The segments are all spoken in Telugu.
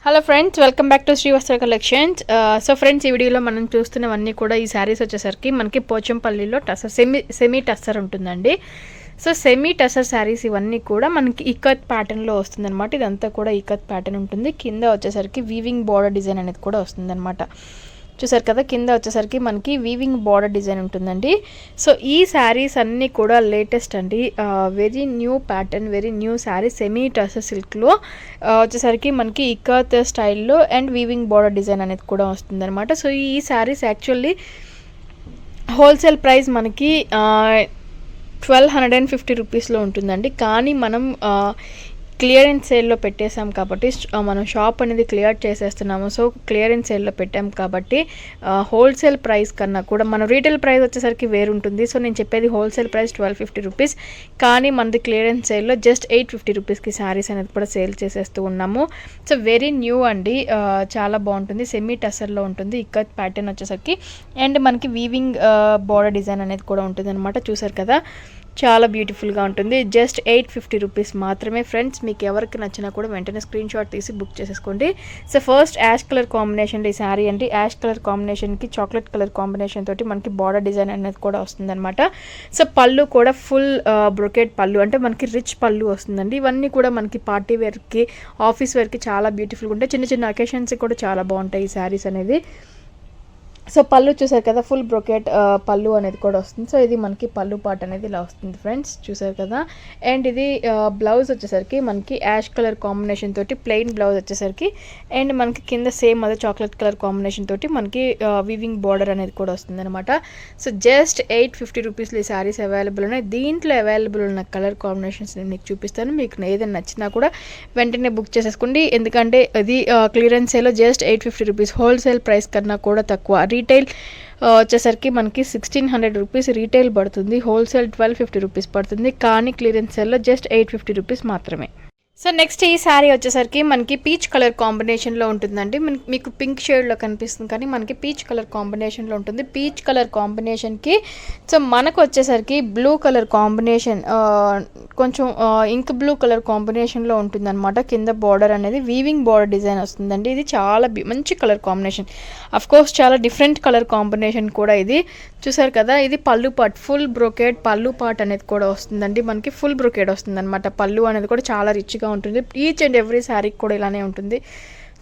Hello friends, welcome back to Shri Vastra collections. So friends, ఈ వీడియోలో మనం చూస్తున్నవన్నీ కూడా ఈ శారీస్ వచ్చేసరికి మనకి పోచంపల్లిలో టసర్ సెమీ టసర్ ఉంటుందండి. సో సెమీ టసర్ శారీస్ ఇవన్నీ కూడా మనకి ఇకత్ ప్యాటర్న్లో వస్తుందన్నమాట. ఇదంతా కూడా ఇకత్ ప్యాటర్న్ ఉంటుంది. కింద వచ్చేసరికి వీవింగ్ బార్డర్ డిజైన్ అనేది కూడా వస్తుందన్నమాట. చూసారు కదా, కింద వచ్చేసరికి మనకి వీవింగ్ బార్డర్ డిజైన్ ఉంటుందండి. సో ఈ శారీస్ అన్నీ కూడా లేటెస్ట్ అండి, very new pattern, very new sari. Semi tussar సిల్క్లో వచ్చేసరికి మనకి ఇకత్ స్టైల్లో అండ్ వీవింగ్ బార్డర్ డిజైన్ అనేది కూడా వస్తుందన్నమాట. సో ఈ శారీస్ యాక్చువల్లీ హోల్సేల్ ప్రైస్ మనకి 1250 రూపీస్లో ఉంటుందండి. కానీ మనం క్లియరెన్స్ సేల్లో పెట్టేసాం కాబట్టి మనం షాప్ అనేది క్లియర్ చేసేస్తున్నాము. సో క్లియరెన్స్ సేల్లో పెట్టాం కాబట్టి హోల్సేల్ ప్రైస్ కన్నా కూడా మన రీటైల్ ప్రైస్ వచ్చేసరికి వేరు ఉంటుంది. సో నేను చెప్పేది హోల్సేల్ ప్రైస్ 1250 రూపీస్, కానీ మనది క్లియరెన్స్ సేల్లో జస్ట్ 850 రూపీస్కి శారీస్ అనేది కూడా సేల్ చేసేస్తూ ఉన్నాము. సో వెరీ న్యూ అండి, చాలా బాగుంటుంది. సెమీ టసర్లో ఉంటుంది. ఇక్కత్ ప్యాటర్న్ వచ్చేసరికి అండ్ మనకి వీవింగ్ బార్డర్ డిజైన్ అనేది కూడా ఉంటుంది అనమాట. చూసారు కదా, చాలా బ్యూటిఫుల్గా ఉంటుంది. జస్ట్ 850 రూపీస్ మాత్రమే ఫ్రెండ్స్. మీకు ఎవరికి నచ్చినా కూడా వెంటనే స్క్రీన్ షాట్ తీసి బుక్ చేసేసుకోండి. సో ఫస్ట్ యాష్ కలర్ కాంబినేషన్లో ఈ శారీ అండి. యాష్ కలర్ కాంబినేషన్కి చాక్లెట్ కలర్ కాంబినేషన్ తోటి మనకి బార్డర్ డిజైన్ అనేది కూడా వస్తుందన్నమాట. సో పళ్ళు కూడా ఫుల్ బ్రొకెట్ పళ్ళు, అంటే మనకి రిచ్ పళ్ళు వస్తుందండి. ఇవన్నీ కూడా మనకి పార్టీ వేర్కి, ఆఫీస్ వేర్కి చాలా బ్యూటిఫుల్గా ఉంటాయి. చిన్న చిన్న అకేషన్స్కి కూడా చాలా బాగుంటాయి ఈ శారీస్ అనేది. సో పళ్ళు చూసారు కదా, ఫుల్ బ్రొకెట్ పళ్ళు అనేది కూడా వస్తుంది. సో ఇది మనకి పళ్ళు పార్ట్ అనేది ఇలా వస్తుంది ఫ్రెండ్స్, చూసారు కదా. అండ్ ఇది బ్లౌజ్ వచ్చేసరికి మనకి యాష్ కలర్ కాంబినేషన్ తోటి ప్లెయిన్ బ్లౌజ్ వచ్చేసరికి, అండ్ మనకి కింద సేమ్ అదే చాక్లెట్ కలర్ కాంబినేషన్ తోటి మనకి వీవింగ్ బార్డర్ అనేది కూడా వస్తుంది అనమాట. సో జస్ట్ 850 రూపీస్లో ఈ శారీస్ అవైలబుల్ ఉన్నాయి. దీంట్లో అవైలబుల్ ఉన్న కలర్ కాంబినేషన్స్ నేను మీకు చూపిస్తాను. మీకు ఏదైనా నచ్చినా కూడా వెంటనే బుక్ చేసేసుకోండి. ఎందుకంటే ఇది క్లియరెన్స్ సేల్లో జస్ట్ 850 రూపీస్, హోల్సేల్ ప్రైస్ కన్నా కూడా తక్కువ. రీటైల్ వచ్చేసరికి మనకి 1600 రూపీస్ రీటైల్ పడుతుంది, హోల్సేల్ 1250 రూపీస్ పడుతుంది. కానీ క్లియరెన్స్ సేల్లో జస్ట్ 850 రూపీస్ మాత్రమే. సో నెక్స్ట్ ఈ శారీ వచ్చేసరికి మనకి పీచ్ కలర్ కాంబినేషన్లో ఉంటుందండి. మీకు పింక్ షేడ్లో కనిపిస్తుంది, కానీ మనకి పీచ్ కలర్ కాంబినేషన్లో ఉంటుంది. పీచ్ కలర్ కాంబినేషన్కి సో మనకు వచ్చేసరికి బ్లూ కలర్ కాంబినేషన్, కొంచెం ఇంక్ బ్లూ కలర్ కాంబినేషన్లో ఉంటుందన్నమాట. కింద బార్డర్ అనేది వీవింగ్ బార్డర్ డిజైన్ వస్తుందండి. ఇది చాలా మంచి కలర్ కాంబినేషన్, కోర్స్ చాలా డిఫరెంట్ కలర్ కాంబినేషన్ కూడా ఇది. చూసారు కదా, ఇది పళ్ళు పార్ట్, ఫుల్ బ్రొకేట్ పళ్ళు పార్ట్ అనేది కూడా వస్తుందండి. మనకి ఫుల్ బ్రొకేట్ వస్తుంది అనమాట. పళ్ళు అనేది కూడా చాలా రిచ్గా ఉంటుంది. ఈచ్ అండ్ ఎవ్రీ శారీకి కూడా ఇలానే ఉంటుంది.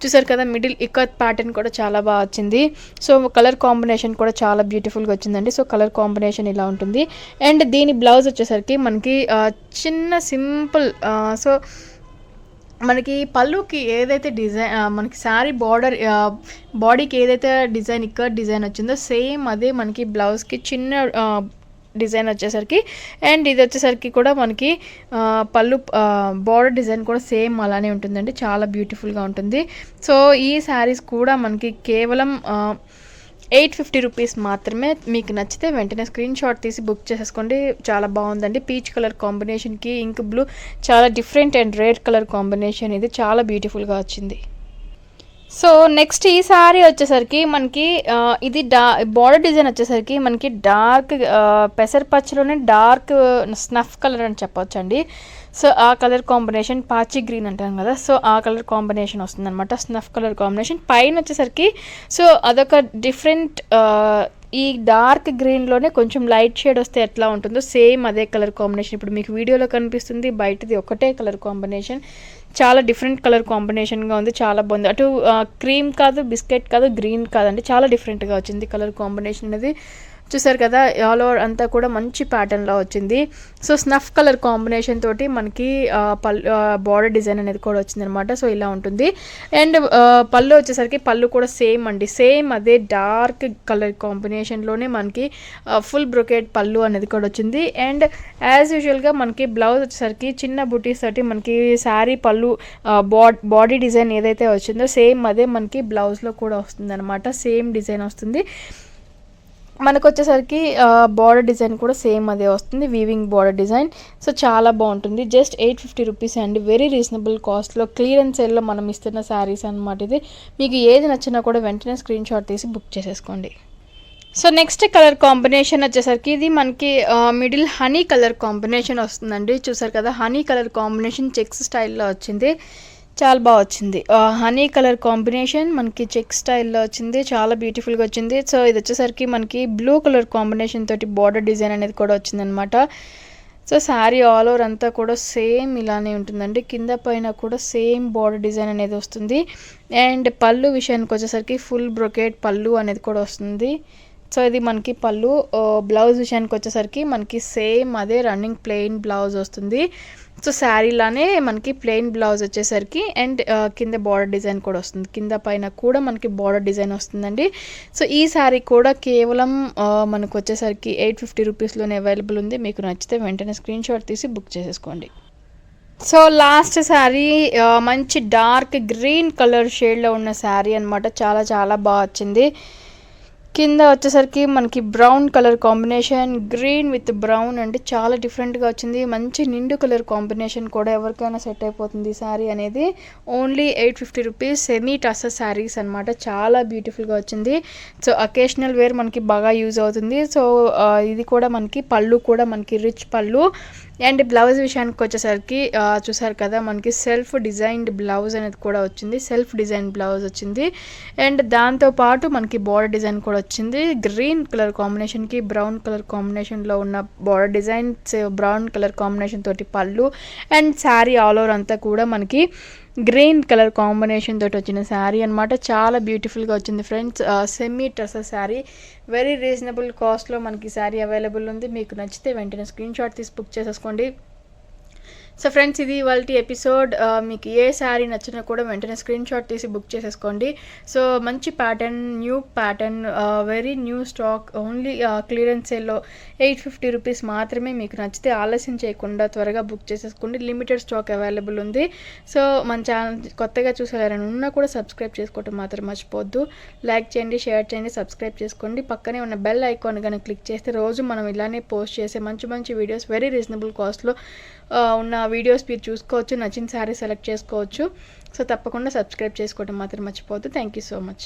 చూసారు కదా, మిడిల్ ఇకత్ ప్యాటర్న్ కూడా చాలా బాగా వచ్చింది. సో కలర్ కాంబినేషన్ కూడా చాలా బ్యూటిఫుల్గా వచ్చిందండి. సో కలర్ కాంబినేషన్ ఇలా ఉంటుంది. అండ్ దీని బ్లౌజ్ వచ్చేసరికి మనకి చిన్న సింపుల్, సో మనకి పళ్ళుకి ఏదైతే డిజైన్, మనకి శారీ బార్డర్ బాడీకి ఏదైతే డిజైన్ ఇక్కత్ డిజైన్ వచ్చిందో సేమ్ అదే మనకి బ్లౌజ్కి చిన్న డిజైన్ వచ్చేసరికి, అండ్ ఇది వచ్చేసరికి కూడా మనకి పళ్ళు బార్డర్ డిజైన్ కూడా సేమ్ అలానే ఉంటుందండి. చాలా బ్యూటిఫుల్గా ఉంటుంది. సో ఈ శారీస్ కూడా మనకి కేవలం 850 రూపీస్ మాత్రమే. మీకు నచ్చితే వెంటనే స్క్రీన్ షాట్ తీసి బుక్ చేసేసుకోండి. చాలా బాగుందండి. పీచ్ కలర్ కాంబినేషన్కి ఇంక్ బ్లూ, చాలా different and rare colour combination, ఇది చాలా బ్యూటిఫుల్గా వచ్చింది. సో నెక్స్ట్ ఈ శారీ వచ్చేసరికి మనకి ఇది బార్డర్ డిజైన్ వచ్చేసరికి మనకి డార్క్ పెసరపచ్చలోనే డార్క్ స్నఫ్ కలర్ అని చెప్పొచ్చు అండి. సో ఆ కలర్ కాంబినేషన్ పాచి గ్రీన్ అంటాం కదా, సో ఆ కలర్ కాంబినేషన్ వస్తుంది అనమాట. స్నఫ్ కలర్ కాంబినేషన్ పైన వచ్చేసరికి సో అదొక డిఫరెంట్, ఈ డార్క్ గ్రీన్లోనే కొంచెం లైట్ షేడ్ వస్తే ఎట్లా ఉంటుందో సేమ్ అదే కలర్ కాంబినేషన్ ఇప్పుడు మీకు వీడియోలో కనిపిస్తుంది. బయటది ఒకటే కలర్ కాంబినేషన్, చాలా డిఫరెంట్ కలర్ కాంబినేషన్గా ఉంది. చాలా బాగుంది. అటు క్రీమ్ కాదు, బిస్కెట్ కాదు, గ్రీన్ కాదండి, చాలా డిఫరెంట్గా వచ్చింది కలర్ కాంబినేషన్ అనేది. చూసారు కదా, ఆల్ ఓవర్ అంతా కూడా మంచి ప్యాటర్న్లో వచ్చింది. సో స్నఫ్ కలర్ కాంబినేషన్ తోటి మనకి బార్డర్ డిజైన్ అనేది కూడా వచ్చిందనమాట. సో ఇలా ఉంటుంది. అండ్ పళ్ళు వచ్చేసరికి పళ్ళు కూడా సేమ్ అండి, సేమ్ అదే డార్క్ కలర్ కాంబినేషన్లోనే మనకి ఫుల్ బ్రొకెట్ పళ్ళు అనేది కూడా వచ్చింది. అండ్ యాజ్ యూజువల్గా మనకి బ్లౌజ్ వచ్చేసరికి చిన్న బుటీస్ తోటి మనకి శారీ పళ్ళు బాడీ డిజైన్ ఏదైతే వచ్చిందో సేమ్ అదే మనకి బ్లౌజ్లో కూడా వస్తుంది అనమాట. సేమ్ డిజైన్ వస్తుంది. మనకు వచ్చేసరికి బార్డర్ డిజైన్ కూడా సేమ్ అదే వస్తుంది, వీవింగ్ బార్డర్ డిజైన్. సో చాలా బాగుంటుంది. జస్ట్ 850 రూపీస్ అండి, వెరీ రీజనబుల్ కాస్ట్లో క్లియరెన్స్ సేల్లో మనం ఇస్తున్న శారీస్ అనమాట ఇది. మీకు ఏది నచ్చినా కూడా వెంటనే స్క్రీన్ షాట్ తీసి బుక్ చేసేసుకోండి. సో నెక్స్ట్ కలర్ కాంబినేషన్ వచ్చేసరికి ఇది మనకి మిడిల్ హనీ కలర్ కాంబినేషన్ వస్తుందండి. చూసారు కదా, హనీ కలర్ కాంబినేషన్ చెక్స్ స్టైల్లో వచ్చింది. చాలా బాగా వచ్చింది. హనీ కలర్ కాంబినేషన్ మనకి చెక్ స్టైల్‌లో వచ్చింది. చాలా బ్యూటిఫుల్‌గా వచ్చింది. సో, ఇది వచ్చేసరికి మనకి బ్లూ కలర్ కాంబినేషన్ తోటి బార్డర్ డిజైన్ అనేది కూడా వచ్చిందనమాట. సో, శారీ ఆల్ ఓవర్ అంతా కూడా సేమ్ ఇలానే ఉంటుందండి. కింద పైన కూడా సేమ్ బార్డర్ డిజైన్ అనేది వస్తుంది. అండ్ పళ్ళు విషయానికి వచ్చేసరికి ఫుల్ బ్రొకేట్ పళ్ళు అనేది కూడా వస్తుంది. సో, ఇది మనకి పళ్ళు. బ్లౌజ్ విషయానికి వచ్చేసరికి మనకి సేమ్ అదే రన్నింగ్ ప్లెయిన్ బ్లౌజ్ వస్తుంది. సో, శారీలానే మనకి ప్లెయిన్ బ్లౌజ్ వచ్చేసరికి అండ్ కింద బార్డర్ డిజైన్ కూడా వస్తుంది. కింద పైన కూడా మనకి బార్డర్ డిజైన్ వస్తుందండి. సో, ఈ శారీ కూడా కేవలం మనకు వచ్చేసరికి 850 రూపీస్‌లోనే అవైలబుల్ ఉంది. మీకు నచ్చితే వెంటనే స్క్రీన్ షాట్ తీసి బుక్ చేసేసుకోండి. సో, లాస్ట్ శారీ మంచి డార్క్ గ్రీన్ కలర్ షేడ్‌లో ఉన్న శారీ అనమాట. చాలా చాలా బాగా వచ్చింది. కింద వచ్చేసరికి మనకి brown colour combination, green with brown అండి. చాలా డిఫరెంట్‌గా వచ్చింది. మంచి నిండు కలర్ కాంబినేషన్ కూడా ఎవరికైనా సెట్ అయిపోతుంది ఈ శారీ అనేది. Only 850 rupees semi tussar saris అనమాట. చాలా బ్యూటిఫుల్‌గా వచ్చింది. సో, అకేషనల్ వేర్ మనకి బాగా యూజ్ అవుతుంది. సో, ఇది కూడా మనకి పళ్ళు కూడా మనకి రిచ్ పళ్ళు. అండ్ బ్లౌజ్ విషయానికి వచ్చేసరికి చూసారు కదా మనకి సెల్ఫ్ డిజైన్డ్ బ్లౌజ్ అనేది కూడా వచ్చింది. సెల్ఫ్ డిజైన్ బ్లౌజ్ వచ్చింది. అండ్ దాంతోపాటు మనకి బార్డర్ డిజైన్ కూడా వచ్చింది. గ్రీన్ కలర్ కాంబినేషన్కి బ్రౌన్ కలర్ కాంబినేషన్లో ఉన్న border designs, brown colour combination తోటి పళ్ళు అండ్ శారీ ఆల్ ఓవర్ అంతా కూడా మనకి గ్రీన్ కలర్ కాంబినేషన్ తోటి వచ్చిన శారీ అనమాట. చాలా బ్యూటిఫుల్గా వచ్చింది friends. Semi tussar sari very reasonable కాస్ట్లో మనకి శారీ అవైలబుల్ ఉంది. మీకు నచ్చితే వెంటనే స్క్రీన్ షాట్ తీసి బుక్ చేసేసుకోండి. సో ఫ్రెండ్స్, ఇది ఇవాల్టి ఎపిసోడ్. మీకు ఏ శారీ నచ్చినా కూడా వెంటనే స్క్రీన్ షాట్ తీసి బుక్ చేసేసుకోండి. సో, మంచి pattern, new pattern, very new stock, only clearance సేల్లో 850 రూపీస్ మాత్రమే. మీకు నచ్చితే ఆలస్యం చేయకుండా త్వరగా బుక్ చేసేసుకోండి. లిమిటెడ్ స్టాక్ అవైలబుల్ ఉంది. సో, మన ఛానల్ కొత్తగా చూసేవారైనా ఉన్నా కూడా సబ్స్క్రైబ్ చేసుకోవటం మాత్రం మర్చిపోవద్దు. లైక్ చేయండి, షేర్ చేయండి, సబ్స్క్రైబ్ చేసుకోండి. పక్కనే ఉన్న బెల్ ఐకాన్ కానీ క్లిక్ చేస్తే రోజు మనం ఇలానే పోస్ట్ చేసే మంచి మంచి వీడియోస్ వెరీ రీజనబుల్ కాస్ట్లో ఉన్న వీడియోస్ మీరు చూసుకోవచ్చు. నచ్చిన శారీ సెలెక్ట్ చేసుకోవచ్చు. సో, తప్పకుండా సబ్స్క్రైబ్ చేసుకోవడం మాత్రం మర్చిపోవద్దు. Thank you so much.